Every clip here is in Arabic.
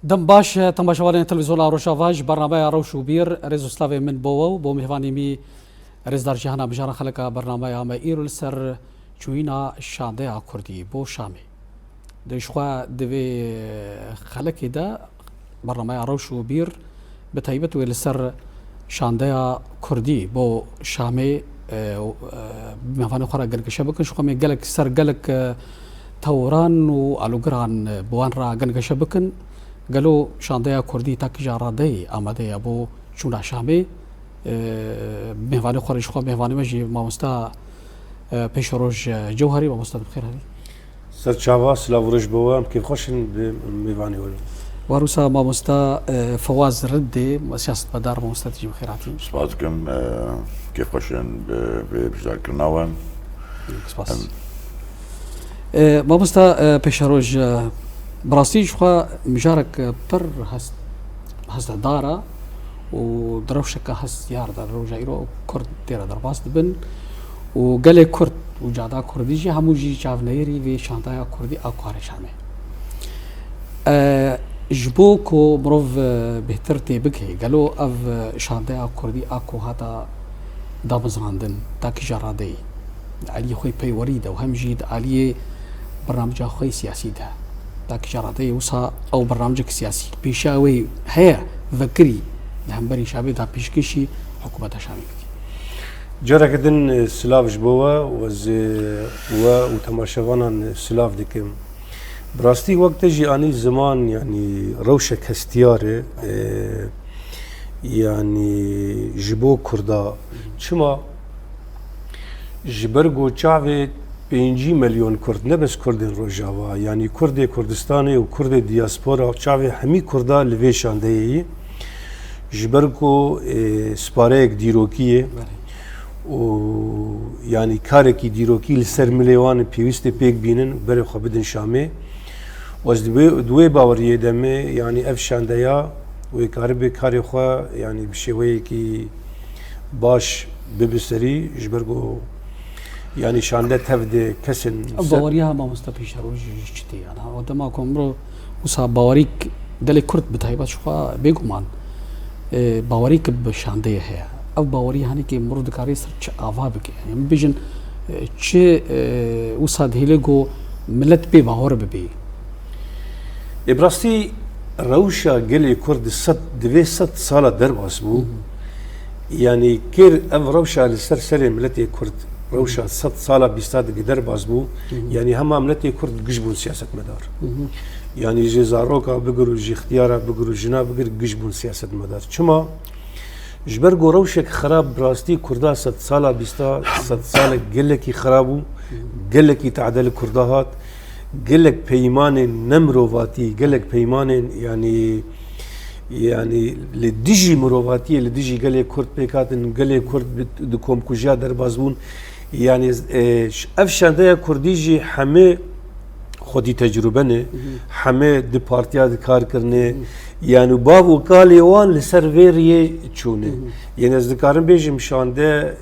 دم باش تماشاوالین تلویزیون روشاواج برنامه روش و بیر رزو سلاوی من بو بو میهوانی می رز در جهان بجار خلق برنامه ما ایرو لسر چوینا شانده کردی بو شامی دشخوا دوی خلق دا برنامه روش و بیر بتایبت و لسر شانده کردی بو شامی میهوانی خورا گلگشه بکن شخوا می گلک سر گلک توران و الوگران بوان را گلگشه بکن قالوا شانديا كردي تاك جارادي امادي ابو شونا شامي مهواني خارج خو مهواني مجي مامستا بيشروج جوهري مامستا بخير هذه سر شاباس لافرج بوام كيف خوشن مهواني ولا واروسا مامستا فواز ردي سياسة بدار مامستا تجي بخيراتي سباسكم كيف خوشن بجدار كرناوان سباس مامستا بيشروج براستي شخوا مجارك بر هست دارا و دروشك هست يار در روجايرو كرد تيرا درباس دبن و قال كرد و جادا كردي جي هموجي جافنيري في شانتايا كردي اكو هرشامه جبوكو مروف بهترتي بكي قالوا اف شانتايا كردي اكو هذا دابزراندن تاكي جرادي علي خوي بي وريده وهمجيد علي برنامج خوي سياسي ده تاك جرادي وصا او برنامجك سياسي بيشاوي هي ذكري لهمبري شعبي دا بيشكشي حكومة شامي جرى كدن سلاف جبوا وتماشوانا سلاف ديكم براستي وقت جي اني زمان يعني روشك هستياري يعني جبو كردا شما جبرگو چاوي 5 مليون كرد نبس كردين روجاوا يعني كرد كردستاني وكرد دياسبورا چاوي همي كردا لويشان دي جبركو سباريك ديروكيه و يعني كاركي ديروكي لسر مليوان بيوست بيك بينن بري خبدن شامي واز دوي باوريه دمي يعني افشان ديا وكاربي كاري خو يعني بشوي كي باش ببسري جبركو يعني شانده تفدي كسن باوريها ما مستبيش روج جتي انا ودما كومرو وصا باوريك دلي كرت بتايبات شو بيغمان باوريك بشانده هي او باوري هاني كي مرود كاري سر افابك يعني بيجن تشي وصاد هيلغو ملت بي باور ببي ابراستي روشا قلي كرد صد دوي 6 ساله درباسبو يعني كير اف روشا لسر ملتي كرد روشا 6 ساله بيستاد قدر بازبو يعني هم عملتي كرد قجبون سياسه مدار يعني جي زاروكا بقرو جي اختيارا بقرو جنا بقر قجبون سياسه مدار شما جبرغو روشك خراب براستي كردا 6 ساله بيستا 6 ساله قلكي خرابو قلكي تعدل كرداهات قلك بيمان نمروفاتي قلك بيمان يعني لديجي مروفاتي لديجي قلي كرد بيكاتن قلي كرد دكوم كوجا دربازبون يعني افشان دايا كرديجي حمي خودي تجربه نه حمي دي بارتيا دي كار كرنه يعني باب وكالي وان لسرفيريه تشونه يعني از دكارن بيجم شانده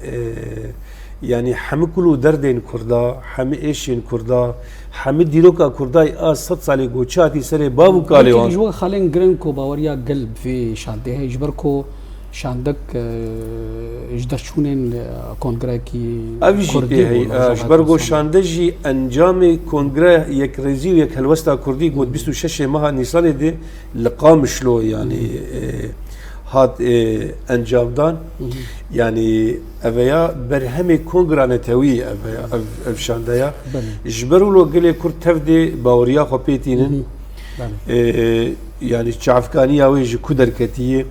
يعني حمي كلو دردين كردا حمي ايشين كردا حمي ديروكا كرداي از 6 سالي گوچاتي سري باب وكالي وان جو خالين جرينكو باوريا قلب في شانده يجبركو شاندك جدشونين كونغريكي كردي هي جبرغو شاندجي انجام كونغري يك ريزي ويك هلوستا كردي قد 26 ماه نيسان دي لقام شلو يعني هاد انجام دان يعني افيا برهمي كونغرانتوي افيا افشانديا جبروا له قال كرد تفدي باوريا خبيتين يعني شعفكانية ويجي كدركتية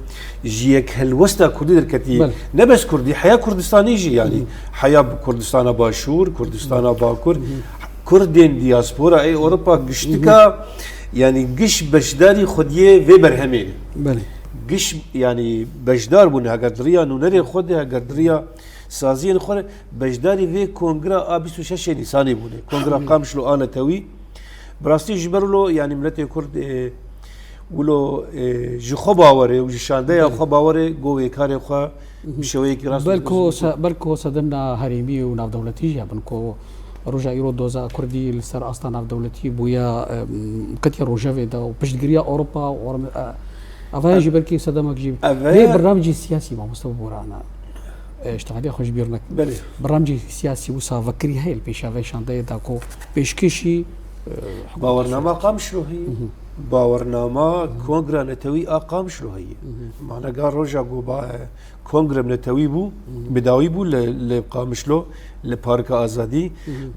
جيك هالوسطى كردي دركتية نبس كردي حياة كردستاني جي يعني حياة كردستان باشور كردستان باكر كردين دياسبورا اي اوروبا قشتكا يعني قش بشداري خديه في برهمين قش يعني بشدار بونه قدريا نونري خدها قدريا سازين خور بشداري في كونغرا 26 نيساني بونه كونغرا قامش له انا توي براستي جبرلو يعني ملتي كرد ولو جي خباوري وجي شانديا خباوري جوي كاري خا بشوي كراس بلكو صدمنا هريمي وناف دولتي جابنكو روجا إيرو دوزا كردي لسر أستانا دولتي بويا كتير روجا دا وبشتغريا أوروبا أفاي جبركي صدمك جيب ليه برنامج سياسي ما مستوى برانا اشتغالي خوش بيرنك برنامج سياسي وسا فكري هاي البيشافي شاندي داكو بيشكشي باورنامه قام شنو هي باورنامه كونغرا نتوي اقام شنو هي معنا قال روجا قوبا كونغرا نتوي بو بداوي بو اللي قام شلو لبارك ازادي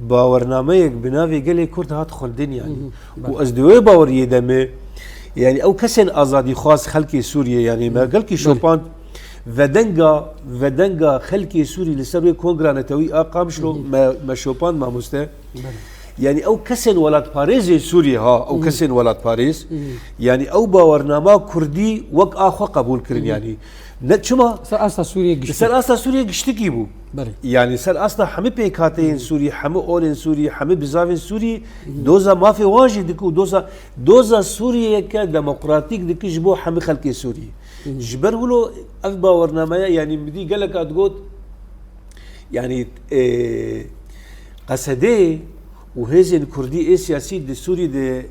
باورنامه يك بنافي قال كرد هات خلدين يعني وازدوي باور يدمه يعني او كسن ازادي خاص خلقي سوريا يعني ما قال كي شوبان ودنگا خلقي سوري لسر كونغرا نتوي اقام شلو ما شوبان ما مسته يعني او كسن ولات باريس سوريا ها او كسن ولات باريس يعني او باورنامه كردي وق اخو قبول كرين يعني نتشما سر اسا سوريا قشتكي بو يعني سر اسا حمي بيكاتين سوري حمي اولين سوري حمي بزافين سوري دوزا ما في واجد ديكو دوزا سوريا كديمقراطيك ديك جبو حمي خلقي سوري جبر ولو اف باورنامه يعني بدي قال لك ادغوت يعني قصدي وهزن كردي سياسي دي سوري دي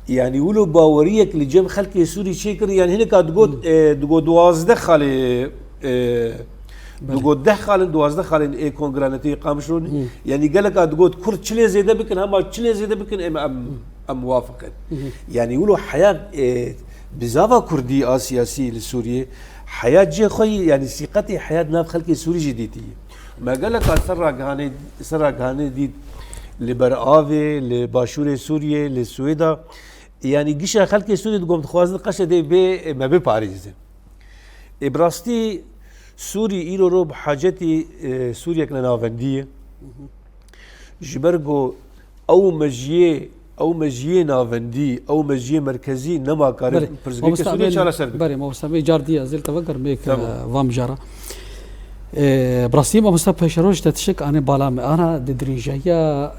يعني ولو باوريك لجم خلقي سوري شكر يعني هنا كتقول دغو 12 خالي دغو 12 خالي كونغرانتي قامشون يعني قال لك تقول كرد شلي زياده بكن هم شلي زياده بكن ام موافقه يعني ولو حياه بزافا كردي سياسي لسوريا حياه جي خوي يعني ثقتي حياه ناف خلقي سوري جديدي ما قال لك سرق هاني دي لبرآوي لباشور سوريا لسويدا يعني قشة خلقي سوريا تقوم تخوازن قشة دي بي ما بي باريس إبراستي سوري إيرو رو بحاجتي سوريا كنا نافندية جبرقو أو مجيه نافندي أو مجيه مركزي نما كارب برزقيك سوريا شارع سرق بري ما وسامي جاردية زي تفكر بيك فام جارة براسيم مصطفى شروج تتشك انا بالا انا ددريجيا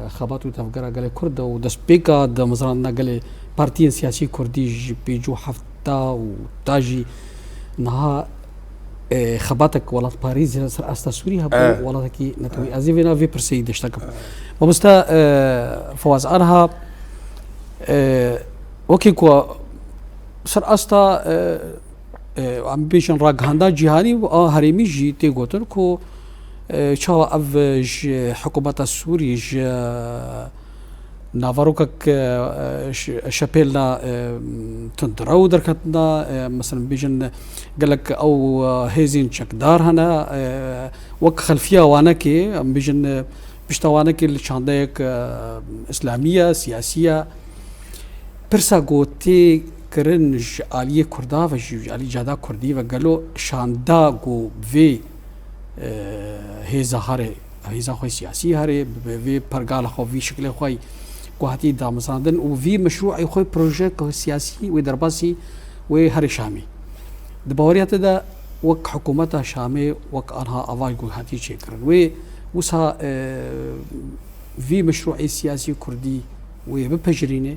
خبات وتفكر قال كرد ودسبيكا د مزرنا قال بارتي سياسي كردي بيجو حفتا وتاجي نها خباتك ولا باريس سر استا سوريا ولا كي نتوي ازيفينا في برسيد اشتكم ومستا فواز انها وكيكو سر استا عم بيشن راق هندا جهاني هريمي جي تيغوتن كو شاو اف حكومة السوري نافاروكك شابيلنا تندراو دركتنا مثلا بيجن قالك او هيزين شكدار هنا وك خلفيه وانكي عم بيجن بيشتوانكي اللي شانديك اسلاميه سياسيه برساغوتي کرنج علی کردا و علی جادا کردی و گلو شاندا گو وی هیزا خوی سیاسی هره وی پرگال خو وی شکل خوی گوهاتی دا مساندن و وی مشروع خوی پروژه سیاسی و درباسی و هر شامی دباوریات دا وک حکومت شامی وک آنها آواز گوهاتی چه کرن و وسا وی مشروع سیاسی کردی و بپجرینه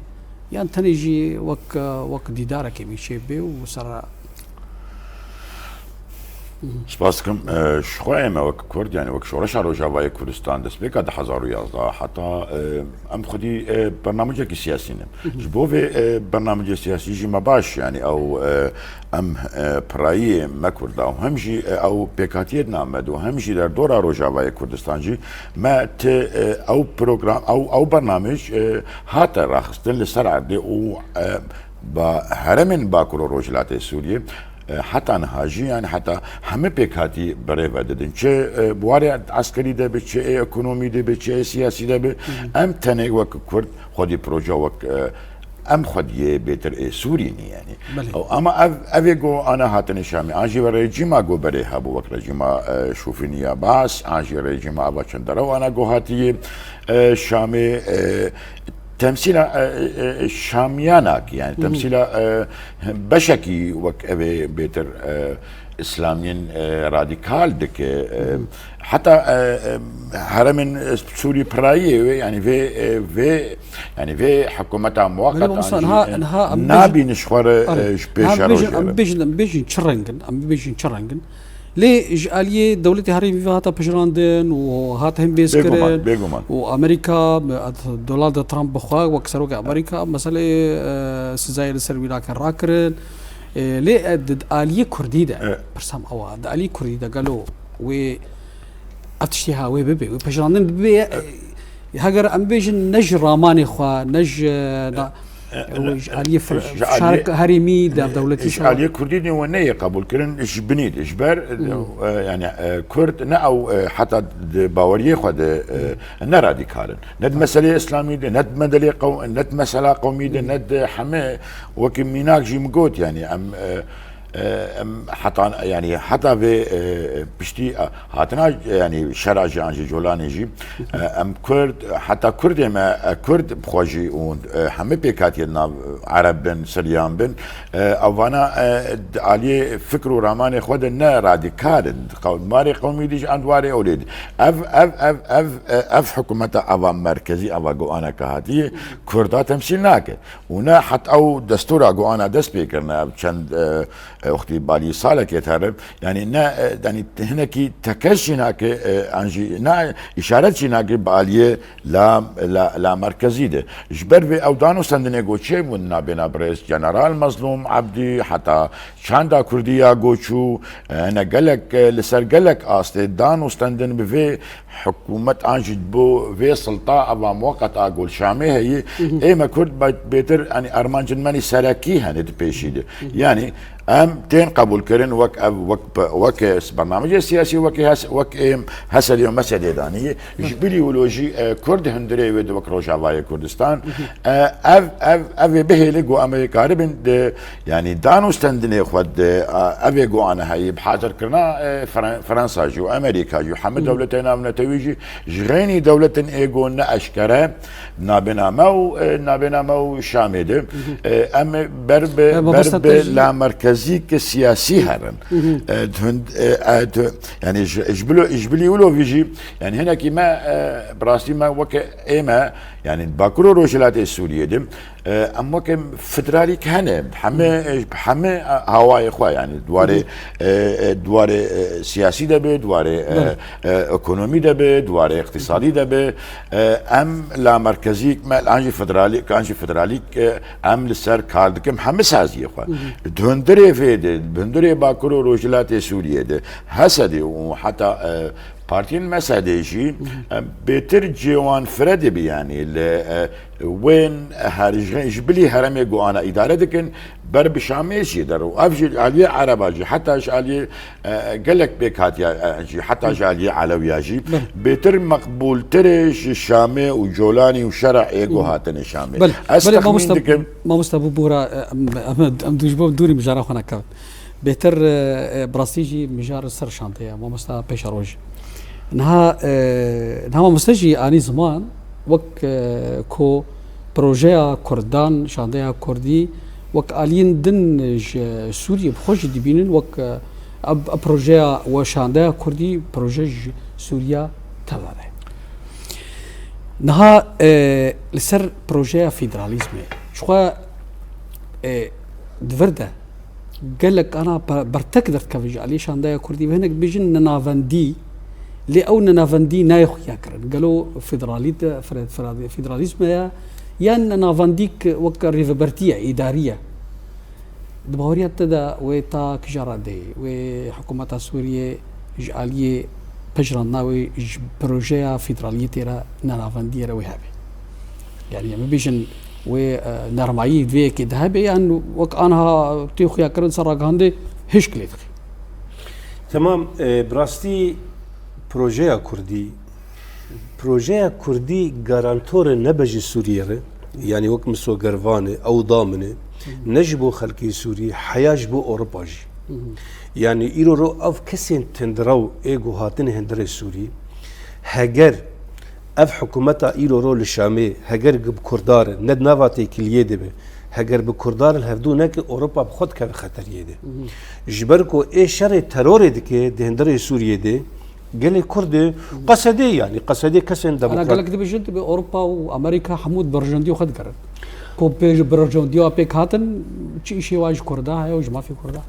يعني تنجي وك ديدارك بيشي بي وصار سپاسكم شخوة ما وك كرد يعني وك شورش على جاواي كردستان دس بيك هذا 2011 حتى ام خدي برنامجك سياسي جبو في برنامج سياسي جي ما باش يعني او ام براي ما كرد او همجي او بيكاتيد نامد وهمجي در دورا روجاواي كردستان جي ما ت او بروجرام او برنامج هات راخستن لسرعه دي او بهرمن باكرو روجلات سوريا حتى نهاجي يعني حتى همه بيكاتي بري بددن چه بواري عسكري ده به چه ايكونومي ده به چه سياسي ده به ام تنه وك كرد خودي بروجا وك ام خودي بيتر سوريني يعني او اما افيغو انا هاتني شامي اجي ريجيما جو بري هابو وك ريجيما شوفينيا باس اجي ريجيما اباچندرو انا جو هاتي شامي تمثيل شاميانك يعني تمثيل بشكي وك ابي بيتر اسلاميين راديكال دك حتى هرمن سوري براي يعني في يعني في حكومتها مؤقته نابي نشخر بيشن تشرنجن ام بيشن تشرنجن لي جاليه دولتي هاري فيها بجراندن وهاتهم بيسكرين وامريكا دونالد ترامب بخوا وكسروك امريكا مساله سزاير السربيلا كان راكرن لي دد اليه كرديده برسام او دد اليه كرديده قالوا و اتشيها وي بيبي بجراندن بيبي هاجر امبيجن نج راماني خوا نج علي شارك هرمي دولتي علي كردي ونيه قبول كرن ايش بنيد اجبار يعني كرد او حتى باوريه خد راديكال ند مساله اسلامي ند مدلي ند مساله قومي ند حما وكميناك جي مقوت يعني حتى يعني حتى في بشتي هاتنا يعني شرع جانجي جولاني جي ام كرد حتى كرد ما كرد بخوجي وحمي بيكاتينا عرب بن سريان بن اوفانا علي فكر وراماني خدنا راديكال ماري قومي ديج اندواري اوليد اف حكومه افا مركزي افا جوانا كهاتي كردا تمثيلناك ونا حتى او دستور جوانا دس بيكرنا چند اختي بالي صالك يتهرب يعني يعني هناك تكشناك انجي اشارات شناك باليه لا مركزي ده جبر في اودانو سندني گوچه ونا بنا بريس جنرال مظلوم عبدي حتى شاندا كرديا گوچو انا قالك لسر قالك دانو سندن بفي حكومه انجي بو في سلطه ابا موقت اقول شامي هي اي ما كرد بيتر يعني ارمان جنماني سراكيها ند بيشيده يعني ام تين قبول كرن وك برنامج سياسي وك هسه اليوم مسألة دانية جبلي ولوجي كرد هندري ود وك روجافاي كردستان اف به لقوا امريكا ربن يعني دانو ستندني خد افي جو انا هي بحاضر كرنا فرنسا جو امريكا جو حمد دولتين من تويجي جغيني دولة ايجو اشكره نابنا مو شامده ام برب لا مركز زيك سياسي هرن يعني اجبلي ولو فيجي يعني هنا كما براسي ما وك ايما يعني باكرو روجلات السوريه دم اما كم فدرالي كان حمي هواي اخويا يعني دواري سياسي دبي دواري ايكونومي دبي دواري اقتصادي دبي ام لا مركزي ما الانجي فدرالي ام لسر كاردكم حمي سازي اخويا دهندري فيد بندري باكرو روجلات السوريه ده حسدي وحتى بارتين مساديجي بيتر جوان فرد بي يعني وين جبلي هرمي قوانا إدارة دكن برب شاميش يدروا أفجل علي عرباجي حتى علي قالك بيكاتيا حتى علي علوياجي بيتر مقبول ترش الشامي وجولاني وشرع ايجو هاتن الشامي بل ما مستبو بورا ام دوجبو دوري مجارة خانا كابت بيتر براسيجي مجار سر شانتيا ما مستا بيش روج نها ما مستجي اني زمان وك كو بروجيا كردان شانديا كردي وك الين دن سوريا بخوش ديبينن وك بروجيا وشانديا كردي بروجي سوريا تبعه نها لسر بروجيا فيدراليزم شو دفرده قال لك انا برتقدر كفيج علي شانديا كردي وهناك بيجن نافندي لأو نافندي نايخ ياكرن قالوا فيدراليزم يا نافنديك وك ريفبرتية إدارية دبوريا تدا ويتا كجارة دي وحكومة سوريا جعلية بجرنا وبروجيا فيدرالية ترى نافندي روي هابي يعني ما بيجن ونرمعي في كده هابي يعني وك أنا تيخ ياكرن سراغ هندي هيش كليتخ تمام براستي بروجيا كردي غارانتور نبج سوريا يعني وقت مسو غرفانه او ضامنه نجبو خلقي سوري حياجبو اوروباجي يعني ايرو رو اف كسين تندرو ايجو هاتن هندر سوري هاجر اف حكومتا ايرو رو للشامي هاجر بكردار ند نافاتي كليه دبه هاجر بكردار الهفدو نك اوروبا بخد كان خطر يده جبركو اي شر ترور دكه دهندر سوريا دي قال كردي قصدي يعني قصدي كسن انا قال لك دي بجنت باوروبا وامريكا حمود برجندي وخد قرر کو پیج برجوندی پیک هاتن چی شی واج کرده های و ما فی کرده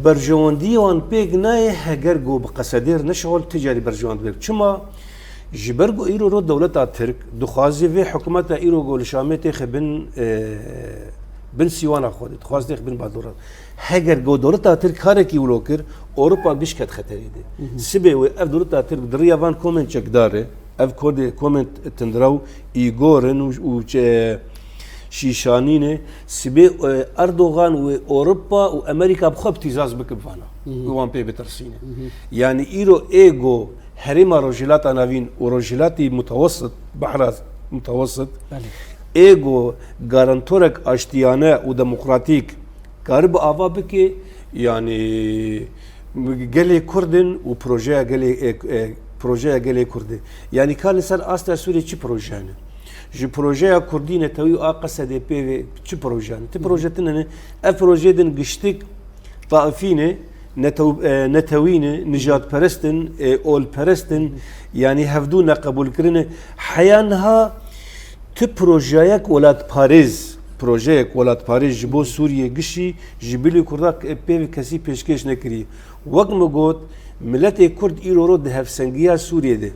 برجوندی وان پیک نه هگر گو بقصدیر نشغل تجاری برجوند بیر چما جبرگو ایرو رو دولت ترک دخوازی و حکومت ایرو گول شامت خبن بن سیوانا خودت خواست خبن بادوران هگر گو دولت ترک کاری کی ولوکر اروپا بیش کت خطری ده سبه و اف دولت ترک دریا وان کومنت چک داره اف کود کومنت تندراو ایگورن و شیشانینه سبه اردوغان و اوروبا و امریکا بخوب تیزاز بکبوانا وان پی بترسینه يعني ايرو ايجو هريما روجيلات انافين وروجيلاتي متوسط بحر متوسط ايجو غارانتورك اشتيانه وديمقراطيك قرب افا بكي يعني قالي كردن وبروجي قالي كردي يعني كان سر استا سوري تشي بروجانه جي بروجي كردينه توي اقص دي بي تشي بروجانه تي بروجتنا اف بروجي دن قشتك طائفينه نتوين نجات برستن اول برستن يعني هفدونا قبول كرنا حيانها تبروجيك ولاد باريس بروجيك ولاد باريس جبو سوريا قشي جبلي كرداك بي كسي بيشكيش نكري وقت مقود ملتي كرد ايرو رود هفسنجيا سوريا ده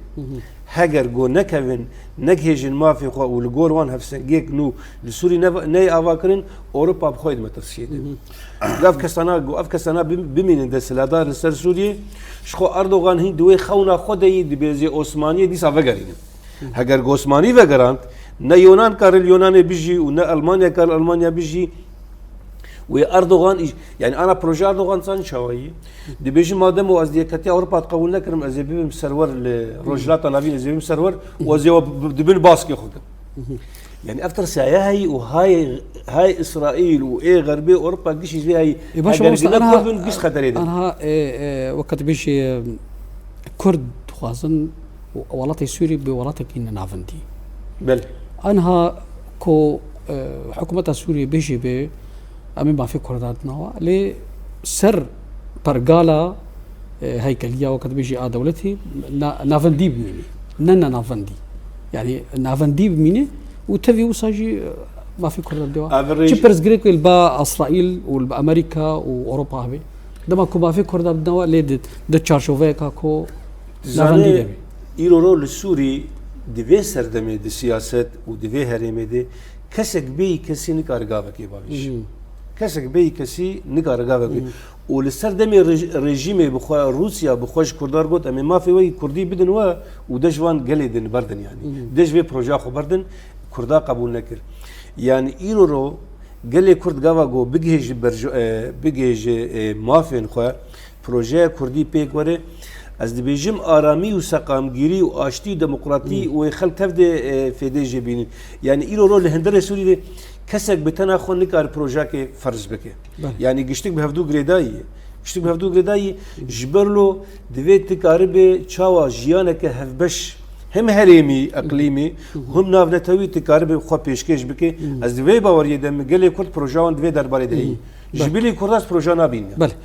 هاجر جو نكفن نجهجن ما في خو والجور وان هفسنجيك نو لسوري ناي افاكرين اوروبا بخويد مترسيد افكستانا بمين ده سلادار لسر سوريا شخو اردوغان هين دوي خونا خدي دبيزي عثمانيه دي سافغارين هاجر جو عثماني فغرانت نا يونان كار اليونان بيجي ونا المانيا كار المانيا بيجي واردوغان يعني انا بروجي اردوغان صان شويه دي بيجي مادام وازديكتي اوروبا تقول لك رم ازبيب سرور لروجلات نافين ازبيب سرور وزي دبن باسكي خد يعني افتر ساعه هي هاي اسرائيل وايه غربي اوروبا قش زي هي انا قش خطرين انا وقت بيجي كرد خوازن ولاتي سوري بولاتك ان نافندي بل انها كو حكومه سوريا بيجي بي أمي ما في كرداتنا لسر برجالا هيكلية وقت بيجي دولتي نافندي بميني ننا نافندي يعني نافندي بميني وتبي وساجي ما في كردات دوا تشبرز جريك البا إسرائيل والبا أمريكا وأوروبا هبي دما كو ما في كردات دوا ليد دتشارشوفيكا كو نافندي دبي إيرو رول السوري دفي سردمي دي سياسات ودفي هرمي دي كسك بي كسي نكارغافا كي بابيش كسك بي كسي نكارغافا ولسر دمي ريجيمي بخوا روسيا بخوش كردار قلت امي ما في وي كردي بدن و ودجوان قليدن بردن يعني دج في بروجا خو بردن كردا قبول نكر يعني ايرو قال كرد غاوا جو بيجي مافين خو بروجا كردي بيك وري از دبیجم آرامی و سقامگیری و آشتی دموکراتی و خلق تفده فیده جبینی یعنی ایرو رو لهندر سوری کسک بتنا خون نکار پروژه که فرض بکه یعنی گشتک به هفدو گریدایی جبرلو دوید تکارب چاوا جیانه که هفبش هم هرمی اقلیمی هم نافنتوی تکارب خو پیشکش بکه از دوی باوری دم گلی کرد پروژه وان دوی درباره دهی جبلی کرداس پروژه نبین بله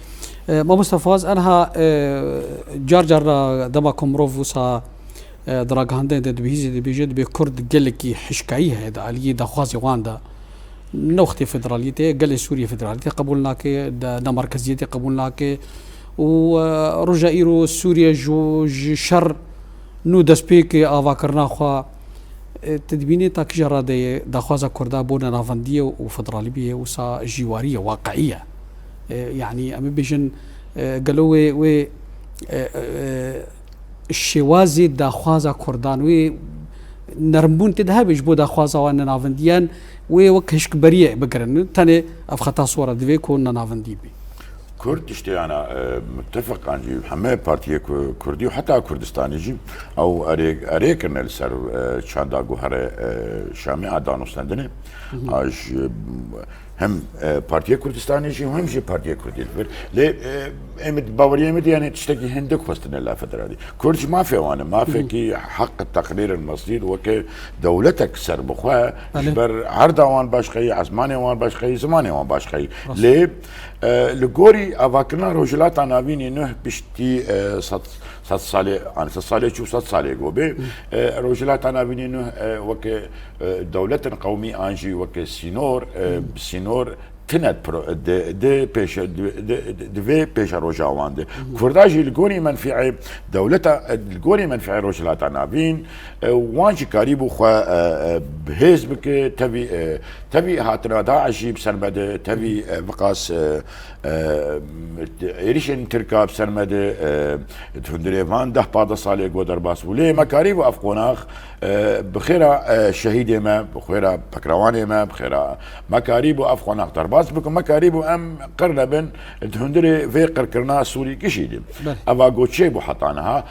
ما مستفاز أنها جار دما كمروف وسا دراغاندين دبيزي بيجد بكرد قالك حشكاي هذا علي دخوازي واندا نوختي فدراليتي قال سوريا فدراليتي قبولناك دا مركزيتي قبولناك ورجائيرو سوريا جو شر نو دسبيك افاكرنا خو تدبيني تاك جرا دخوازا كردا بونا نافنديه وفدراليه وسا جواريه واقعيه يعني أمي بيجن قالوا و الشوازي داخوازا كردان و نرمبون تدهب يجبو داخوازا وانا نافنديان وكهش بريء بقرن تاني أفخطا صورة دفيكو نافندي بي كرد اشتي أنا متفق عن جيب حماية بارتية كردي وحتى كردستاني جيب أو أريك إن السر شاندا جوهرة شامي عدانو سندني أج هم بارتية كردستاني جي وهم جي بارتية كردي ليه امد باوريه امد يعني تشتكي هندك فستن الله فدرالي كردش ما في وانا ما في كي حق التقرير المصير وكي دولتك سر بخوا جبر عرضا وان باشخي عزماني وان باشخي زماني وان باشخي ليه لغوري افاكرنا روجلات نافيني نه بشتي صد صالي عن صد صالي شو صد صالي جوبي روجلات نافيني نه وك دولة قومي انجي وك سينور تنت دي بيش دي بيش روجا واند كرداجي الجوري منفعي دولتا الجوري منفعي روجلات نافين وانجي قريب خوا بحزبك تبي هاتنا داعشي بسرمد تبي بقاس إيريشن تركاب سرمد تهندري فان ده بعد صالح قدر باس وليه مكاريب أفقوناخ بخيرا شهيد ما بخيرا بكرواني ما بخيرا مكاريب أفقوناخ درباس بكم مكاريب أم قرنبن تهندري في قركرنا سوري كشيدي أبا قوتشي بو حطانها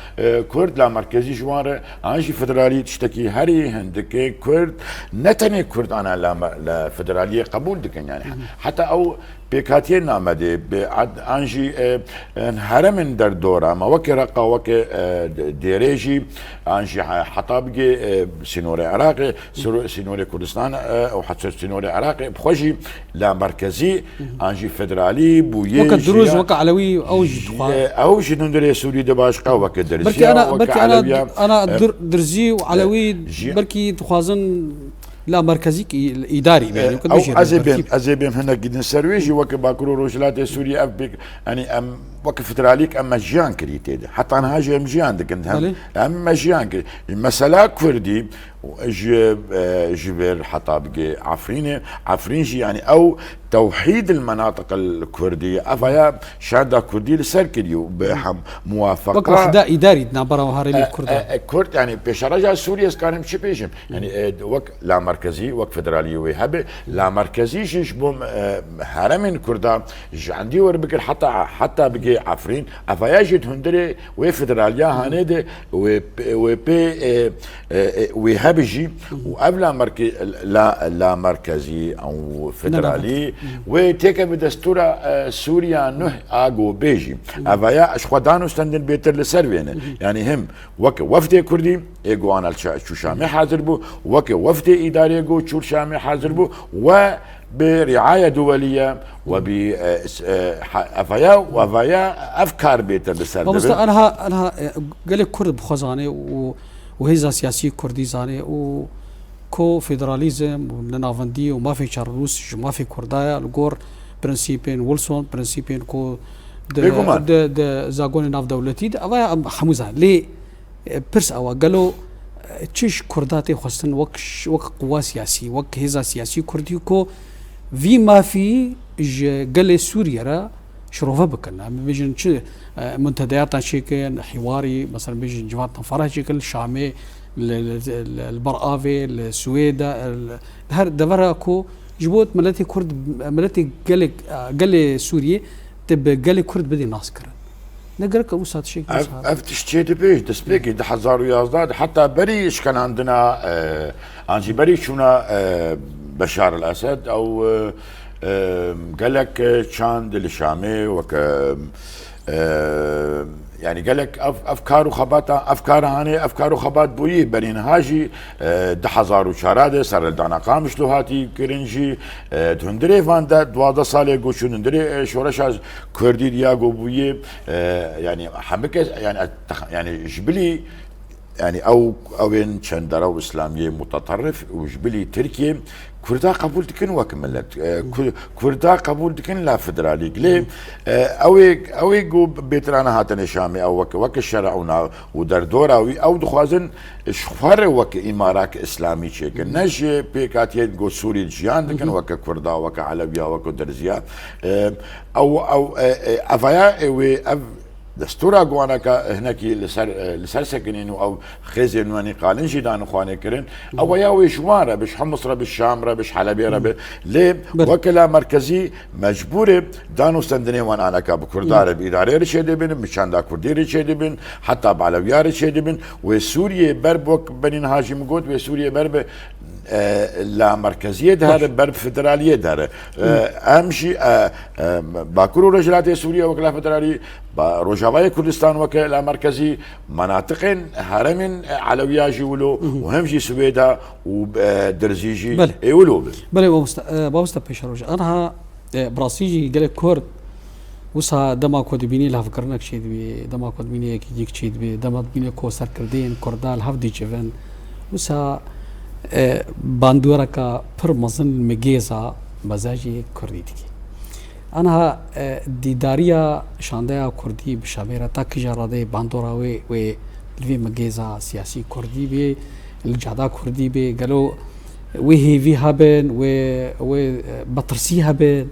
كرد لا مركزي جوار عنشي فدرالي تشتكي هري هندك كرد نتني كرد أنا لا فدرالية قبول دكن يعني حتى أو بكاتين نامدي بعد انجي هرمن در دورا ما وكي رقا وكي ديريجي انجي حطابجي سينوري عراقي سينوري كردستان او حتى سينوري عراقي بخوجي لا مركزي انجي فدرالي بويجي وكا دروز وكا علوي اوج ندري سوري دباشقه وكا درزي بركي انا درزي وعلوي بركي تخازن لا مركزي اداري يعني او ازبيم هنا قد نسرويجي وك باكرو روجلات سوريا افبك يعني ام وك فتراليك اما جيان كريتيد حتى انا هاجي ام جيان دكن اما جيان المساله كردي جبر حتى بقي عفرينجي يعني او توحيد المناطق الكرديه افيا شاده كردي لسركديو بهم موافقه وحده اداري نابرا وهارمي كرد يعني بشرجه سوريا كانم شي بيجم يعني وك لا مركزي وك فدرالي وهب لا مركزي شيش بوم هرم كردا عندي وربك حتى بقي عفرين افيا جيت هندري وفدراليا هانيد وبي وهبجي وقبل لا مركزي او فدرالي وتيك بدستور سوريا نه اغو بيجي افيا اشخدانو ستندن بيتر لسرفين يعني هم وفد كردي ايغو انا شامي حاضر بو وفد اداري ايغو شامي حاضر بو و برعايه دوليه وافيا افكار بيتر لسرفين انا قال لك كرد بخزانه وهيزا سياسي كردي زاني كو فيدراليزم ونافندي وما في شاروس وما في كردايا الجور برنسيبين ويلسون برنسيبين كو د زاغون ناف دولتي ابا حموزه لي برس او قالوا تشيش كرداتي خصن وك قوى سياسي وك هيزا سياسي كردي كو في ما في قال سوريا را شروفه بكنا بيجن منتديات شكل حواري مثلا بيجن جماعه فرح شكل شامي البرآفي السويدا هر دفرا كو جبوت ملتي كرد ملتي قال سوريا تب قال كرد بدي ناس كرد نقرك وسات شيء افتشتيت بيش دسبيكي ده حزارو يازداد حتى بريش كان عندنا انجي بريش شونا بشار الاسد او قال لك شاند الشامي وك يعني قال لك افكار وخباطه افكار هاني افكار وخبات بوي برين هاجي دحزار وشاراده سر الدانا قامش له هاتي كرنجي تندري فاندا دواده ساله گوشون ندري شورش كردي دياغو بوي يعني حمك يعني جبلي يعني او وين شندرا اسلاميه متطرف وجبلي تركيا كردا قبول دكن وكملت كردا قبول دكن لا فدرالي ليه اوي جو بيترانا هاتن شامي او وك الشرعونا ودردورا او دخوازن شفر وك امارات اسلامي شكل نج بيكاتيه جو سوري جيان دكن وك كردا وك علويا وك درزيا او افايا دستورا قوانكا هناك لسر سكنين او خزين واني قالن جدان اخواني كرن او ياوي شواره بش حمصره بش شامره بش حلبيره ليه وكلا مركزي مجبور دانو سندني وان انا كاب كردار باداره رشيد بن مشان دا كردي رشيد بن حتى بعلويا رشيد بن وسوريا بربك بنين هاشم قوت وسوريا برب لا مركزيه دار برب فدراليه دار امشي باكرو رجلات سوريا وكلا فدرالي روجاواي كردستان وكلا مركزي مناطق هرم علويا جولو وهمجي سويدا ودرزيجي ايولو بلي بابستا بيشروج انا براسيجي قال كرد وسا دما كود بيني لها فكرنا كشيد بي دما كود بيني كيجيك كشيد بي دما بيني كوسر كردين كردال هفدي جفن وسا باندورا كا برمزن مجيزا مزاجي كرديتي أنا ديداريا شانديا كردي بشاميرة تاكيجا دي باندورا و الفي مجيزا سياسي كردي بي الجادا كردي بي قالوا وهي في هابن و بطرسي هابن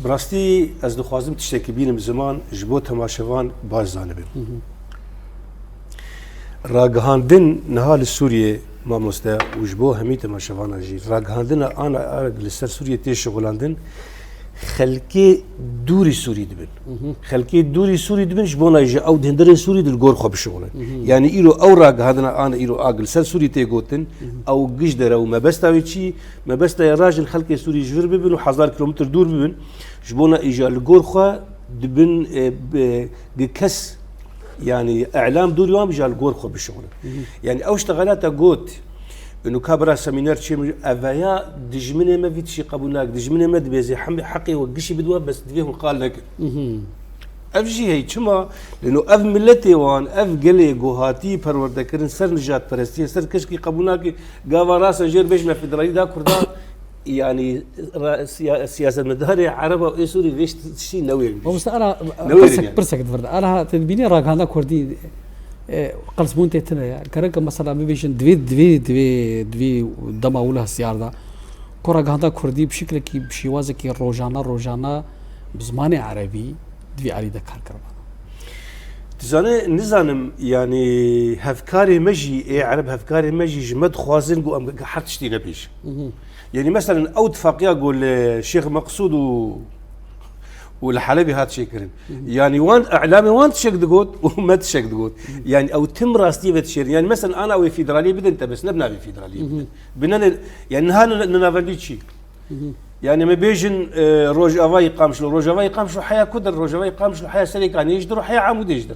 براستي از دخوازم تشتكي بينم زمان جبو تماشوان باش زانبم راگهاندن نهال سوریه ما مستا وجبو همي تماشوان اجي راگهاندن انا لسر سوریه تي شغلاندن خلكي دوري سوري دبن خلكي دوري سوري دبن جبونا يجي او دهندر سوري دل غور خو بشغله يعني ايرو اوراق هذا انا ايرو اقل سر سوري تي غوتن او قجدر او ما بستاوي شي ما بستا يا راجل خلكي سوري جفر ببن وحزار كيلومتر دور ببن جبونا اجي الغور خو دبن بكس يعني اعلام دور يوم جا الغور خو بشغله يعني او اشتغلاتها غوت انه كابرا سمينار شيء افايا دجمنه ما فيت شي قبولناك دجمنه ما دبيزي حقي وقشي بدوا بس دفيهم قال لك افجي هي كما لانه اف ملتي وان اف قلي جوهاتي پروردكرن سر نجات پرستي سر كشكي قبولناك قاوا راس جير بيجنا فدرالي دا كردان يعني سياسه مداري عربه وسوري ليش شيء نوير بس انا برسك فرد انا تدبيني راك هذا كردي قلص مونتي تنا كرك مثلا بيجن دوي دما ولا سياردا كرك هذا كردي بشكل كي بشيوازه كي روجانا بزمان عربي دوي علي دكار كربا تزاني نزانم يعني هفكاري مجي عرب هفكاري مجي جمد خوازن قو ام حرتشتي نبيش يعني مثلا او اتفاقيه قول الشيخ مقصود والحلبي هات شيكرن يعني وان اعلامي وان تشك دقوت وما تشك دقوت يعني او تم راستي بتشير يعني مثلا انا او فيدراليه بدن انت بس نبنا بفيدراليه بدنا يعني هذا نافندي شيء يعني ما بيجن روج افاي قامش روج افاي قامش حياه كدر روج افاي قامش حياه سريكان يجدر حياه عمود يجدر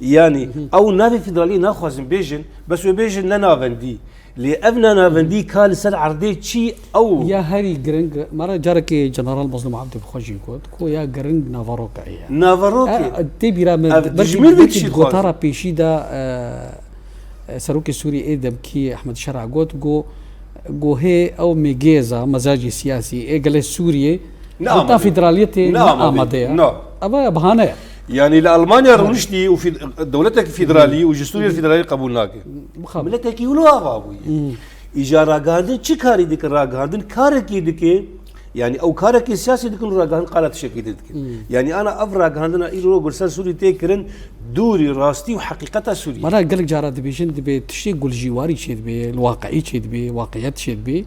يعني او نافي فيدراليه ناخذ بيجن بس بيجن نافندي لأبنا نافندي كان سر عردي شيء أو يا هاري جرينج مرة جارك جنرال مظلوم عبد بخوجي كو يا جرينج نافاروكا يا نافاروكا تبيرا من بدي غوتارا بيشيدا سروكي سوري ادم كي احمد شرع جو هي او ميجيزا مزاجي سياسي اجل سوريا نعم فيدراليتي نعم ابا بهانه يعني لألمانيا رونشتي وفي دولتك فيدرالي وجسوريا الفيدرالي قبولناك ملتك يقولوا ابوي اجا راغاندن شي كاري ديك راغاندن كاركي ديك يعني او كاركي سياسي ديك راغاندن قالت شكي ديك يعني انا افراغاندن ايرو غرسل سوري تيكرن دوري راستي وحقيقتها سوريا مرة قالك جارة دبيشن دبي تشي قول جواري شي دبي الواقعي شي دبي واقعيات شي دبي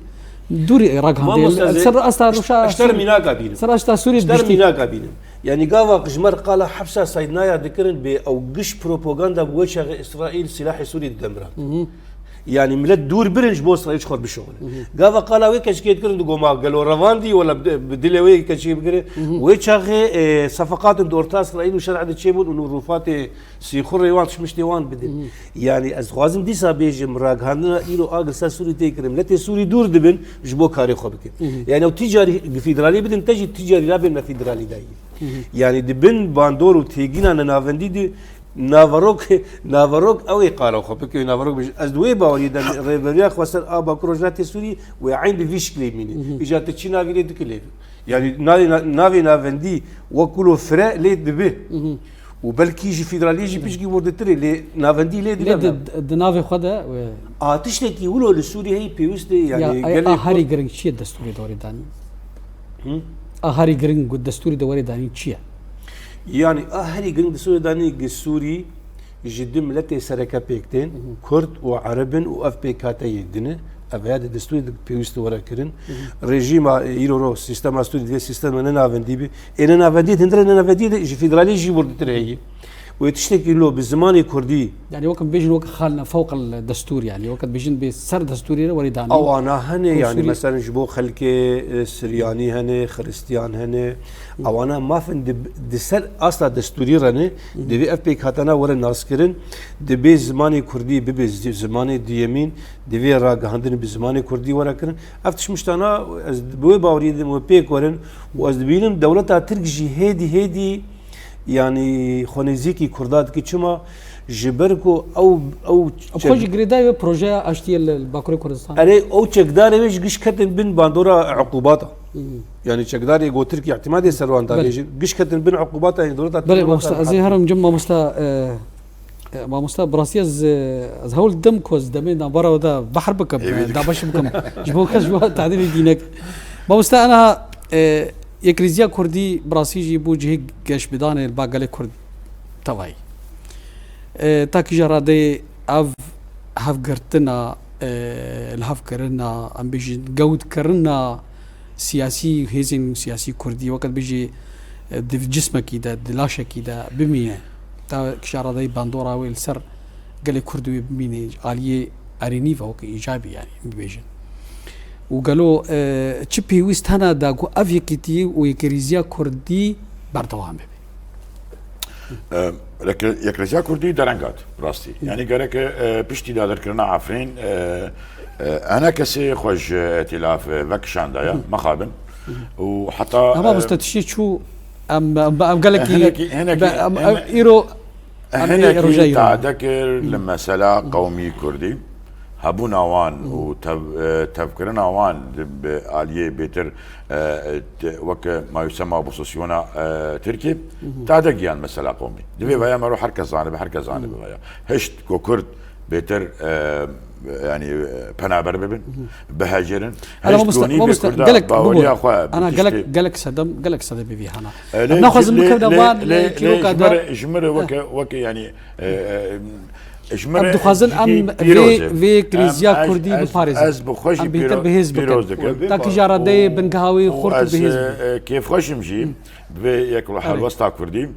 دوري راغاندن سر استا اشتر ميناك ابين سر استا سوري اشتر ميناك ابين يعني قاوا قجمر قال حبسه صيدنايا ذكرن ب او قش بروباغندا بوجه اسرائيل سلاح سوري الدمران يعني ملت دور برنج بو اسرائيل شخور بالشغل قاوا قال ويك كشكيت كرن دوما قالوا رافاندي ولا بدلوي كشي بكره ويشاغي صفقات دورتا اسرائيل وشرع تشيبون ونروفات سيخور يوان مش ديوان بدل يعني از خوازم دي سابيج مراغ هاندنا ايلو اغل سوري تيكرم لتي سوري دور دبن جبو كاري خبك يعني او تجاري فيدرالي بدن تجي تجاري لابن فيدرالي داي يعني دبن باندور وتيجينا نافندي دي نافاروك او قالوا خبك نافاروك ازدوي باوري دا ريفيريا خسر ابا كروجات سوري وعين بفيش كليميني اجات تشينا غير دكليف يعني نافي نافندي وكلو فرا لي دبي وبلكي يجي فيدرالي يجي بيجي ورد تري لي نافندي لي دي نافي خدا تشتكي يقولوا للسوري هي بيوستي يعني قال هاري جرينج شي الدستوري دوري داني هاري جرينج الدستوري دوري داني شي يعني هاري جرينج الدستوري داني السوري جدم لتي سركه بيكتين كرد وعرب واف بيكاتا يدنا افياد الدستوري بيوست ورا كرن ريجيم يورو سيستم استودي دي سيستم انا نافندي بي انا نافندي تندر انا نافندي جي فيدرالي جي ورد تري ويتشتكي له بالزمان كردي يعني وقت بيجن وقت خالنا فوق الدستور يعني وقت بيجن بسر دستوري وريداني او انا هني يعني مثلا جبو خلكي سرياني هني خريستيان هني او انا ما فين دسر اصلا دستوري رني دبي اف بي كاتنا ور الناس كرن دبي زماني كردي ببي زماني ديمين دبي راغ هندن بزماني كردي ورا كرن افتش مشتانا بو باوريد مو بيك ورن واز بينم دولتها ترجي هيدي يعني خونيزيكي كردات كي چما جبركو او خوش جريدا بروجي اشتي الباكوري كردستان اري او چقدار ويش قش كتن بن باندورا عقوباتها يعني چقدار يقول تركي اعتمادي سروان تاجي قش كتن بن عقوباتها يعني دولتها بل مستأذي هرم جمع ما مستا براسيز از هول دم كوز دمين برا ودا بحر بكم دا باش بكم جبو كاش جبو تعديل دينك ما مستا انا يكريزيا كردي براسيجي بو جهي قش بدان الباقالي كرد تواي تاكي جرادي هاف قرتنا الهاف كرنا ام بيجي قود كرنا سياسي هيزن سياسي كردي وقت بيجي جسمك كده دلاشة كده بمية تا كشارة باندورا والسر قال كردوي بميني آلية أرينيفا وك إيجابي يعني بيجن وقالوا تشبي ويست هنا داكو أفيكيتي ويكريزيا كردي بردوام بي يكريزيا كردي درنجات راستي يعني قالك بشتي دادر كرنا عفرين أنا كسي خوش ائتلاف وكشان دايا مخابن وحتى أما مستتشي شو أم قال لك إيرو هنا تعذكر لما سلا قومي كردي هبونا وان وتفكرنا وان بآلية بيتر وك ما يسمى بوسوسيونا تركي تعذكيان مسألة قومي دبي بيا ما روح حركة زانب بيا هشت كو كرد بيتر يعني بنابر ببن بهاجرن انا قالك صدم بي هنا ناخذ المكدوان كيلو كذا جمر وك يعني جمر عبد خازن ام في كريزيا كردي بباريس از بخوش بيروز تاكي جارادي بنقهاوي خرط بهزب كيف خوش مشي بياكلوا حال وسط كردي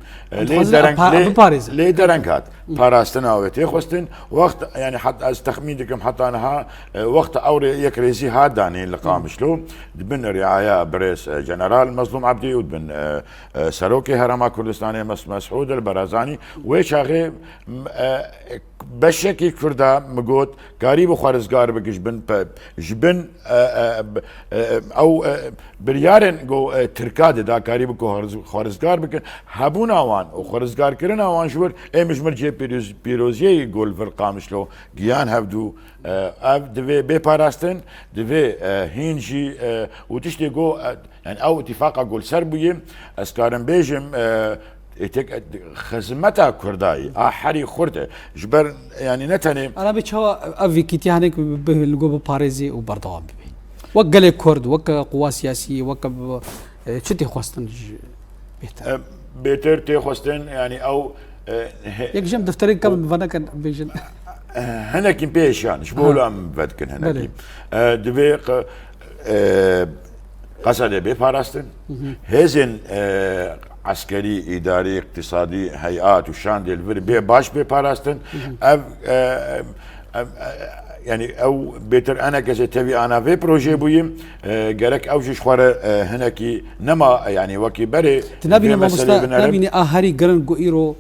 ليه درنكات باراستنا وتي خوستن وقت يعني حتى از تخمينكم حتى انها وقت اوري يكريزي هاداني اللي قامشلو بن رعايه بريس جنرال مظلوم عبدي وبن سروكي هرما كردستاني مسعود البرازاني وشاغي بشكي كردا مقوت قريب خوارزگار بكش جبن او بريارن جو تركاد دا قريب خوارزگار بكن هبونا وان وخوارزگار كرنا وان شور مش مرجي بيروزي جول فرقامشلو جيان هبدو اف دفي بيباراستن دفي هينجي وتشتي جو يعني او اتفاق جول سربيه اسكارن بيجم خزمتها كرداي حري خرده جبر يعني نتني انا بتشوا افي كيتي هنيك بالجو باريزي وبردوام بي وقال كرد وك قوى سياسيه وك شتي خواستن بيتر تي خواستن يعني او يك جم دفترين كم فانا كان بيجن هناك بيشان شبولو ام بدكن هناك دبيق قصد بيباراستن هزن عسكري اداري اقتصادي هيئات وشان ديل باش بيباراستن يعني او بيتر انا كذا تبي انا في بروجي بويم قالك او شي خوار هناكي نما يعني وكي بري تنبي نبي اهري قرن قيرو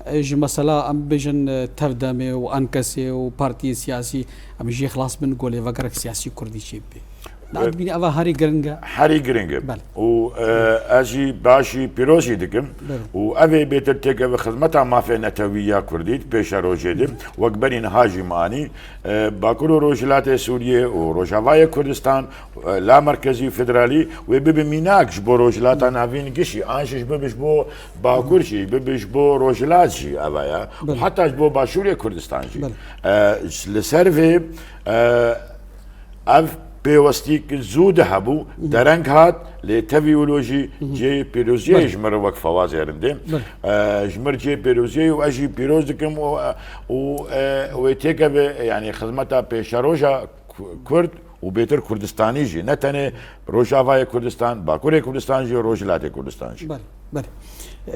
ايش مثلا ام بيجن تفدمي وانكسي وبارتي سياسي ام جي خلاص من قولي فكرك سياسي كردي شيء نعد بيني أبا هاري جرينجا و أجي باشي بيروشي دكم و أبي بيتر تيجا بخدمتها ما في نتوية كرديت بيشا روجيدم وقبلين هاجي ماني باكورو روجلات سوريا وروجافايا كردستان لا مركزي فدرالي وبيبي ميناك جبو روجلات نافين قشي آنش بيبش بو باكورشي بيبش بو روجلات جي أبايا وحتى جبو باشوريا كردستان جي لسرفي أف بيوستيك زود هبو درنگ هات لتفيولوجي جي بيروزي جمر وقت فوازي رندم جمر جي بيروزي واجي بيروز دكم وتيكا يعني خدمتها بشاروجا كرد وبيتر كردستاني جي نتني روجافاي كردستان باكوري كردستان جي روجلاتي كردستان جي بله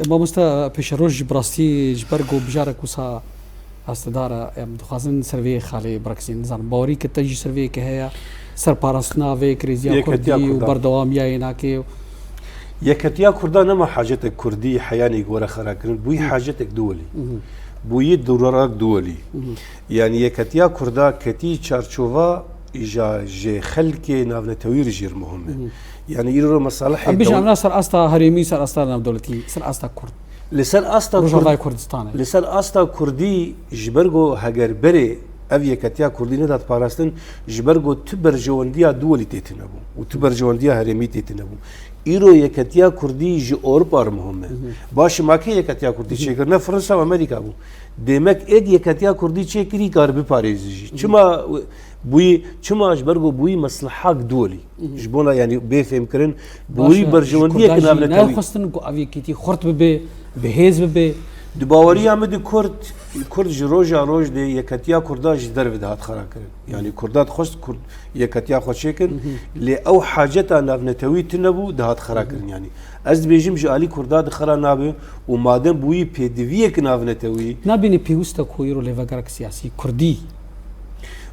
ما مستا پیش روز براستی جبرگو بجارك وسا استداره ام دخوازن سروی خالی برکسین زن باوری که تجی سروی که هيا سر پارستنا و کریزیا کردی و بردوام یا ایناکی یکتیا کردان نما حاجتك كردي حياني ورا خراكرن بوي حاجتك دولي بوي ضرورات دولي يعني يكتيا كردا كتي تشارچوفا اجا جي خلكي نافنتوير جير مهمه يعني يرو مصالح بيش انا سر استا هريمي سر استا ناف دولتي سر استا كرد لسر استا روجافاي كردستان لسر استا كردي جبرغو هاجر بري اف يكتيا كردي ندات باراستن جبرغو تبرجونديا دولي تيتنبو وتبرجونديا هريمي تيتنبو ایرو یکتیا کردی جو اروپا مهمه باش ماکی یکتیا کردی چیکر نه فرانسه و امریکا بو demek ed yeketiya kurdî çekirî kar biparêzî jî çima bûyî çima ji ber bûyî meslihak dolî ji bona yani bêfêmkirin bûyî berjewendiyek navne tewî nexwestin ku ev yekîtî xurt bibe bihêz bibe di baweriya me di kurd ji roja roj dê yeketiya kurda ji derve de hat xerakirin yani kurda dixwest kurd yeketiya xwe çêkin lê ew haceta navnetewî tinebû di hat xerakirin yani ez dibêjim ji alî kurda dixera nabe û madem bûyî pêdiviyek navnetewî nabînî pêwîsta ku îro lêvegerek siyasî kurdî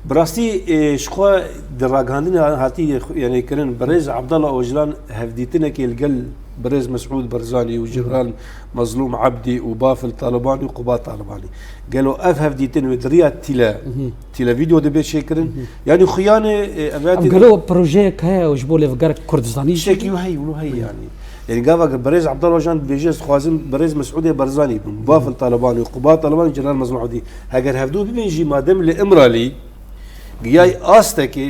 براستی شخوا دراغاندن هاتی یعنی کرن برز عبدالله اوجلان هفدیتنك الجل برز مسعود برزاني وجنرال مظلوم عبدي وبافل طالباني وقباط طالباني قالوا اف هفديتن ودريا تيلا فيديو دبي شكرن يعني خيانه ابادي قالوا بروجيك هي وجبوا لي فقرك كردستاني شكيو هي ولو هي يعني قال برز عبدالله اوجلان بيجي خوازم برز مسعود برزاني بافل طالباني وقباط طالباني جنرال مظلوم عبدي هاجر هفدو بيجي مادام لامرالي گیای آستکی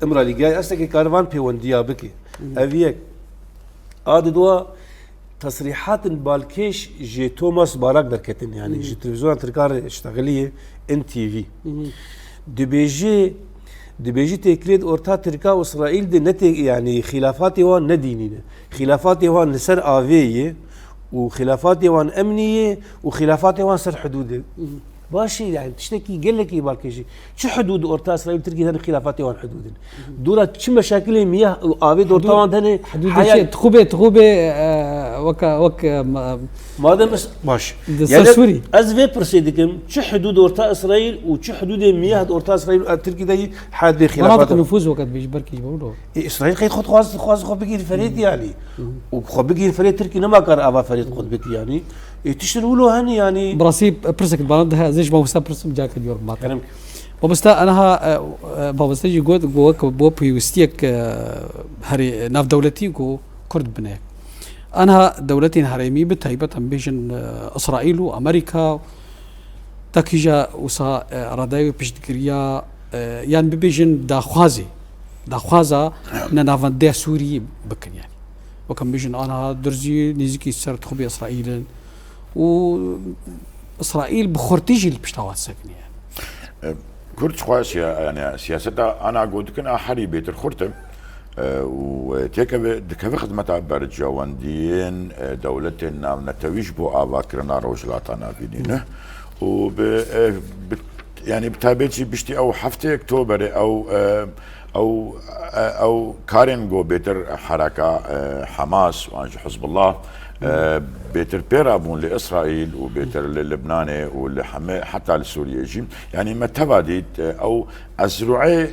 امرالی گیای آستکی کاروان پیوندیا بکی اویک آد دوا تصریحات بالکش جی توماس باراک درکتن يعني جی تلفزيون تركار اشتغليه ان تي في دبيجي تكريد اورتا تركا واسرائيل دي نت يعني خلافات وان ندينين خلافات وان لسر آوية وخلافات وان امنيه وخلافات وان سر حدود باشي يعني تشتكي قال لك بالكشي شو حدود اورتا اسرائيل تركي هذه خلافات وان حدود دولت شو مشاكل مياه ابي اورتا وان حدود تخوبه وك ما دام باش يعني از في برسيدكم شو حدود اورتا اسرائيل وشو حدود مياه اورتا اسرائيل تركي دي حد خلافات مناطق النفوذ وقت بيجبركي بيقولوا اسرائيل قيد خواص خو بيجي الفريد يعني وخو بيجي الفريد تركي نما كان ابا فريد خد بك يعني تشتروا له هني يعني براسي برسك البلد هذا زيش ما مستا برسم جاك اليوم ما وبستا انا بابستا جي قوت بو بيوستيك هري ناف دولتي كو كرد بناك انا دولتين هريمي بتهيبه بيجن اسرائيل وامريكا تكيجا وسا راداي بيشتكريا يعني بيجن داخوازا نافن دي سوري بكن يعني وكم بيجن انا درزي نيزكي سرت خوبي اسرائيل وإسرائيل بخورتيجي اللي بشتاوات ساكنة يعني كرد خواس يعني سياستها أنا قلت كنا حري بيت الخرطة وتيكا دكا خدمتها برجواندين دولتنا نتويج بو آواكرنا روجلاتنا بينينه يعني بتابعتي بشتي أو حفتة أكتوبر أو كارين جو بيتر حركة حماس وأنج حزب الله بيتر بيرابون لإسرائيل وبيتر للبناني حتى لسوريا يجي يعني ما تباديت أو أزرعي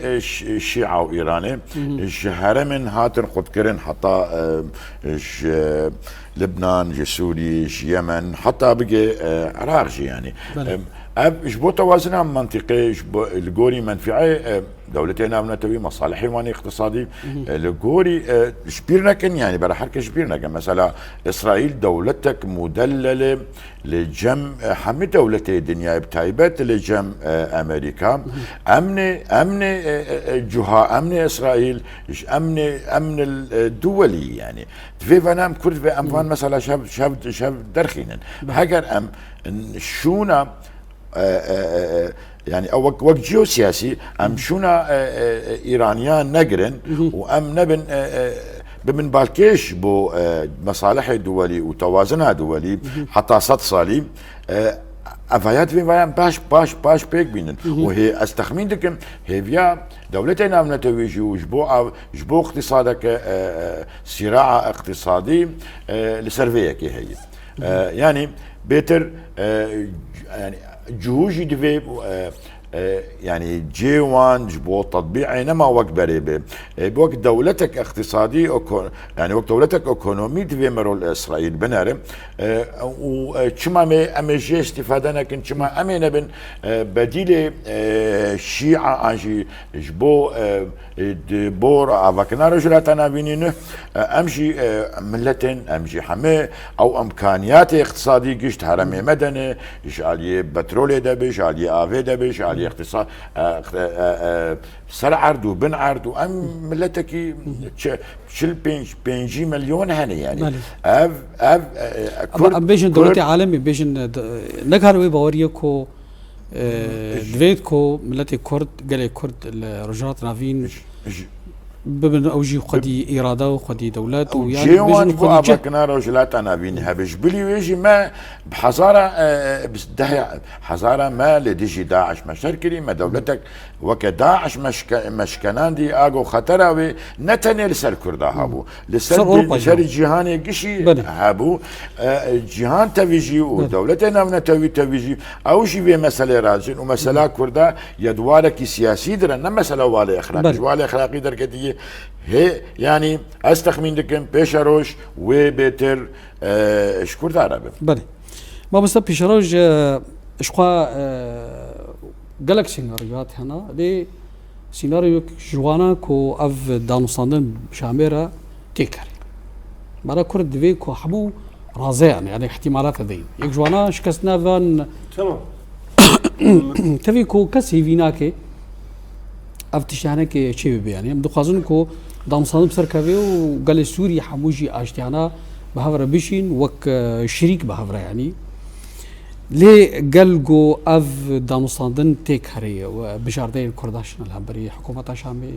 الشيعة وإيراني الشهر من هاتن قد كرن حتى لبنان سوريا يمن حتى بقي عراق يعني جبو توازنها منطقي جبو الجوري منفعي دولتين نتوي مصالحي واني اقتصادي الجوري شبيرنكن يعني برا حركه شبيرنكن مثلا اسرائيل دولتك مدلله لجم حمي دولتي الدنيا بتايبت لجم امريكا امن جهه امن اسرائيل امن الدولي يعني في فنام كرد في امفان مثلا شاب درخينن هاجر ام شونا يعني او وقت جيوسياسي ام شونا ايرانيان نقرن وام نبن بمن بالكيش بو مصالح دولي وتوازنها دولي حتى صد صالي افايات في فايان باش بيك بينن وهي استخمين دكم هي فيا دولتنا من تويجي وجبو اقتصادك صراع اقتصادي لسرفيه كي هي يعني بيتر يعني جهوجي دفي يعني جي وان جبو تطبيع اينما وقت بريبه بوقت دولتك اقتصادي يعني وقت دولتك ايكونومي في مرول اسرائيل بنارم وشما امي جي استفاده لكن شما امي نبن بديل شيعه انجي جبو بور افكنا رجلاتنا بينينه امشي ملتين امشي حمي او امكانيات اقتصادي قشت هرمي مدني جالي بترول دبش جالي افي دبش جالي اقتصاد سر عرض وبن عرض وام ملتكي شل بينجي مليون هني يعني ام بيجن دولتي عالمي بيجن نقهر باوريكو دويتكو ملتي كرد قال كرد الرجالات نافين ببن اوجي قدي اراده وقدي دولات ويعني جيوان بو ابكنا رجلات انا بين هبش بلي ويجي ما بحزاره بده حزاره ما لديجي داعش مشاركري ما دولتك وكداعش مشكنان دي اغو خطر نتني لسر كردا هابو لسر الجهاني قشي هابو جهان تفيجي ودولتنا من تفيجي او شي في مساله راجل ومساله كردا يدوارك سياسي درنا مساله والي اخلاقي والي اخلاقي دركتي هي يعني استخمين دكم بيشاروش وبيتر شكور دارب بله ما بس بيشاروش اشقا قالك سيناريوهات هنا لي سيناريو جوانا كو اف دانوساندن شاميرا تيكر مرا كرد فيكو حبو رازان يعني احتمالات ذي يك جوانا شكسنا فان تمام تفيكو كسي فيناكي افتشانك شي يعني مدخازن كو دامصان بسركبي وقال سوري حموجي اشتيانا بهفر بشين وك شريك بهفر يعني لي قالقو اف دامصاندن تيك هري وبشاردين كرداشن الهبري حكومه شامي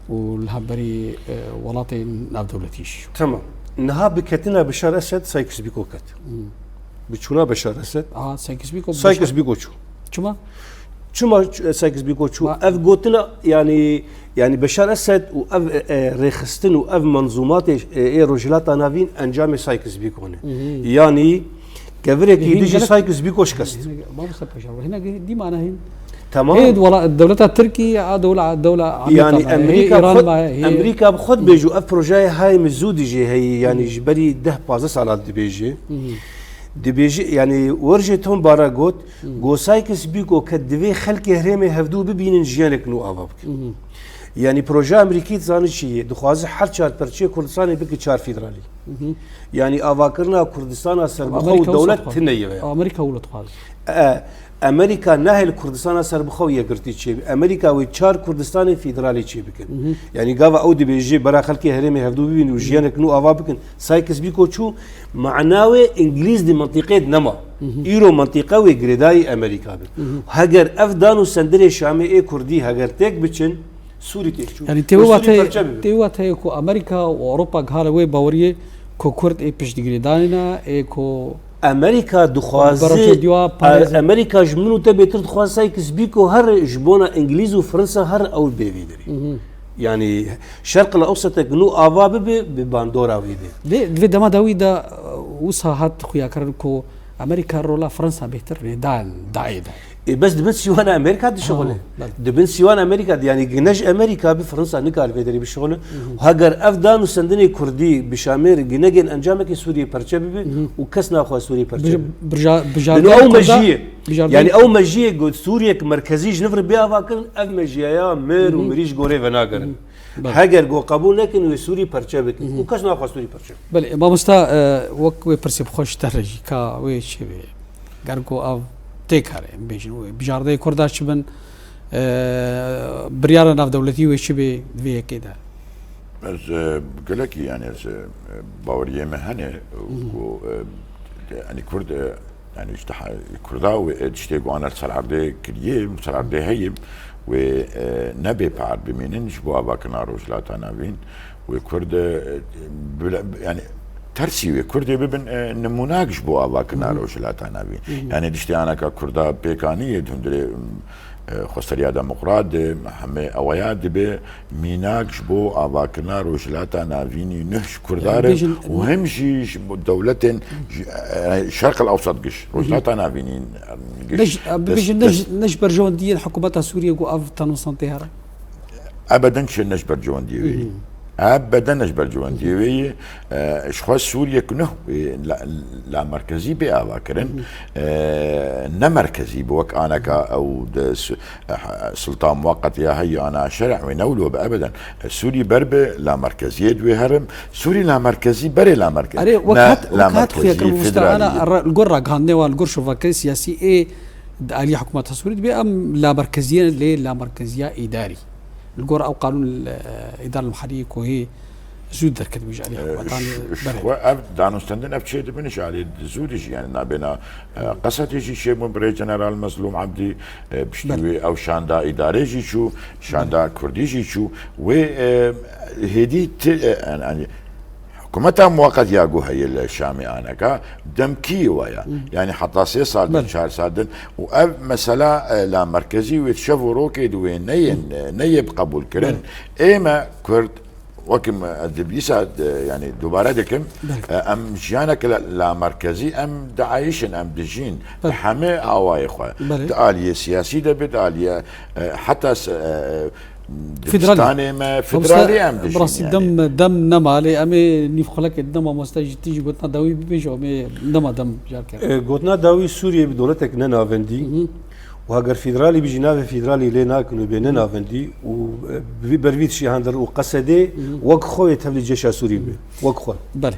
والهبري ولاطين ناف دولتيش تمام نها بكتنا بشار اسد سايكس بيكوكت بتشونا بشار اسد سايكس بيكو شو سايكس بيكو شو اف قوتنا يعني بشار اسد واف ريخستن واف منظومات رجلات نافين انجام سايكس بيكونه يعني كفريك يجي سايكس بيكو شكست ما بس بشار هنا دي معناها هنا تمام هي الدولة التركية دولة يعني امريكا بخد بيجو اف بروجاي هاي مزودي جي هي يعني جبري 10 سالات دي بيجي يعني ورجتهم بارا قوت جو سايكس بيكو كدفي خلق هرمي هفدو ببينن جيانك نو افابك يعني بروجا امريكي زاني شي دخواز حل شار برشي كردستان بك شار فيدرالي يعني افاكرنا كردستان سربخو دولة تنيه امريكا ولد خاز امريكا نهل كردستان سربخو يقرتي شي امريكا وشار كردستان فيدرالي شي بكن يعني قاوا اودي بيجي برا خلقي هرمي هفدو بين وجيانك نو افابك سايكس بيكو شو معناوي انجليز دي منطقه نما ايرو منطقه وجريداي امريكا هاجر افدان وسندري شامي اي كردي هاجر تك بچن سوري تيشو يعني تيوات كو امريكا واوروبا غاله وي باوريه كو كرد اي بيش جريداينا اي كو امريكا دخوازي امريكا جمنو تبي تدخواز سايكس بيكو هر جبونا انجليز وفرنسا هر او بيفيدري يعني شرق الاوسط جنو افا بباندورا ويدي دي دما داويدا وصاحت خويا كركو امريكا رولا فرنسا بيتر دان دايدا بس دبن سيوان امريكا دي شغله دبن سيوان امريكا يعني جنج امريكا بفرنسا نقال بيدري بالشغله وهاجر افدان وسندني كردي بشامير جنجن انجامك سوريا برشبي وكسنا اخو سوريا برشبي برجا او مجيه يعني او مجيه قلت سوريا مركزي جنفر بها فاكر اف مجيه مير ومريش غوري فناجر هاجر جو قبول لكن سوري برشبي وكسنا اخو سوري برشبي بل ما مستا وك وي برسب خوش ترجي كا وي شي غاركو اف تيكر بيجن بجاردي كرداش بن بريار ناف دولتي وشبي في كده از قالك يعني از باوريه مهنه يعني كرد يعني كرداوي تشتيقوا انا السلعردي كريه السلعردي هي ونبي بعد بمينين جبوا باكنا رجلات نافين وكرد يعني ترسي كردي ببن نموناكش بو أباك ناروش لا تنابين يعني دشتي أنا ككردا بيكانية هندري خستريا ديمقراط همه اوایاد به میناکش بو آواکنا روشلاتا نافینی نهش كردار وهمشي دولة الشرق الاوسط قش روشلاتا نافينين نش برجوندية الحكومات السورية قاف تنوصن تهرا ابدا نش برجوندية ابدا نش برجوندية شخص سوريا كنه لا مركزي بأواكرن نا مركزي بوك انا كا او سلطان مؤقت يا هي انا شرع ونولو ابدا سوري بربه لا مركزيه دوي هرم سوري لا مركزي بري لا مركزي اري لا مركزي انا القرة غاندي والقرشوفا كي سياسي اي علي حكومه سوريا بام لا مركزيه ليه لا مركزيه اداري القرى او قانون الاداره المحليه كوهي زود دركت بيجي عليه حكومه دانو ستندن ابشي دبنش علي زودش يعني نابنا قصت يجي شيء من بري جنرال مظلوم عبدي بشتوي او شاندا اداري جي شو شاندا كردي جي شو و هدي يعني حكومتها مؤقت ياقو هي الشامي انا كا دمكي ويا يعني حتى سي صادن شهر صادن واب مسألة لا مركزي ويتشافوا روكي دوين نيب قبول كرن ايما كرد وكم الدبيسة يعني دوباره دكم ام جانك لا مركزي ام دعايشن ام دجين حمي هواي خو داليه سياسي داليه حتى فدرالي ما فدرالي ام دجين براسي يعني دم نمالي امي نفخلك الدم مستجي تيجي قلتنا داوي بيجو امي دم جارك قلتنا داوي سوريا بدولتك نافندي وهاجر فيدرالي بيجي نافي فيدرالي لينا كانوا بين نافندي وبرفيد شي هندر وقصدي وقخوي تبلي الجيش السوري وقخوي بله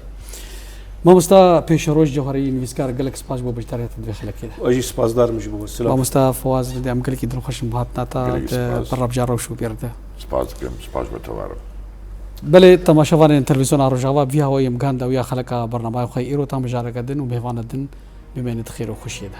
ما مستا بيشروج جوهري نفسكار قالك سباس بو بجتاري تدخلك كده اجي سباس دار مش بو السلام ما مستا فواز دي ام قالك يدرو خش مهاتنا تا برب جارو شو بيرده سباس بتوارو بله تماشاوان تلفزيون روجاوا فيها هو يمكان دا ويا خلق برنامج خير وتم جارك دن وبهوان الدن بما ندخير وخشيه ده